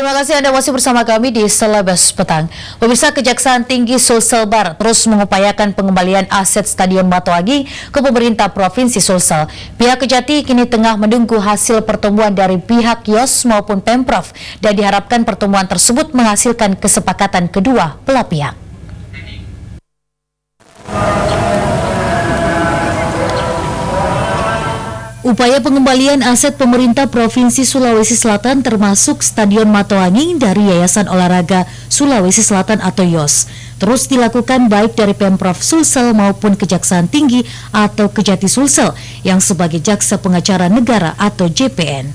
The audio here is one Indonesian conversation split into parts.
Terima kasih Anda masih bersama kami di Selebes Petang. Pemirsa, Kejaksaan Tinggi Sulsel Barat terus mengupayakan pengembalian aset Stadion Matoagi ke pemerintah Provinsi Sulsel. Pihak Kejati kini tengah menunggu hasil pertemuan dari pihak Yos maupun Pemprov dan diharapkan pertemuan tersebut menghasilkan kesepakatan kedua belah pihak. Upaya pengembalian aset pemerintah Provinsi Sulawesi Selatan termasuk Stadion Matoagi dari Yayasan Olahraga Sulawesi Selatan atau YOS terus dilakukan baik dari Pemprov Sulsel maupun Kejaksaan Tinggi atau Kejati Sulsel yang sebagai Jaksa Pengacara Negara atau JPN.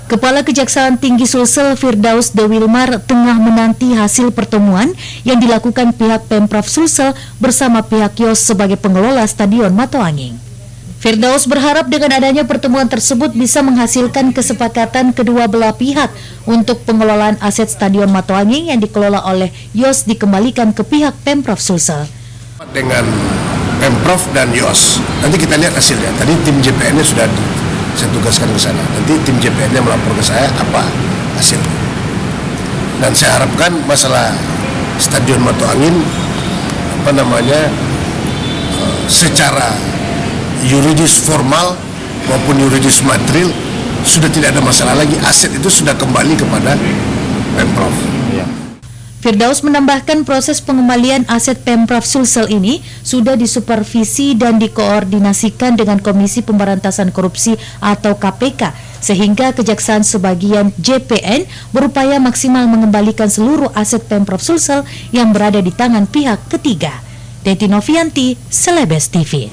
Kepala Kejaksaan Tinggi Sulsel Firdaus De Wilmar tengah menanti hasil pertemuan yang dilakukan pihak Pemprov Sulsel bersama pihak YOS sebagai pengelola Stadion Matoagi. Firdaus berharap dengan adanya pertemuan tersebut bisa menghasilkan kesepakatan kedua belah pihak untuk pengelolaan aset Stadion Matoagi yang dikelola oleh YOS dikembalikan ke pihak Pemprov Sulsel. Dengan Pemprov dan YOS, nanti kita lihat hasilnya. Tadi tim JPN-nya sudah saya tugaskan ke sana. Nanti tim JPN-nya melapor ke saya apa hasilnya. Dan saya harapkan masalah Stadion Matoagi secara yuridis formal maupun yuridis material sudah tidak ada masalah lagi, aset itu sudah kembali kepada Pemprov. Firdaus menambahkan proses pengembalian aset Pemprov Sulsel ini sudah disupervisi dan dikoordinasikan dengan Komisi Pemberantasan Korupsi atau KPK sehingga Kejaksaan sebagian JPN berupaya maksimal mengembalikan seluruh aset Pemprov Sulsel yang berada di tangan pihak ketiga. Deti Novianti, Selebes TV.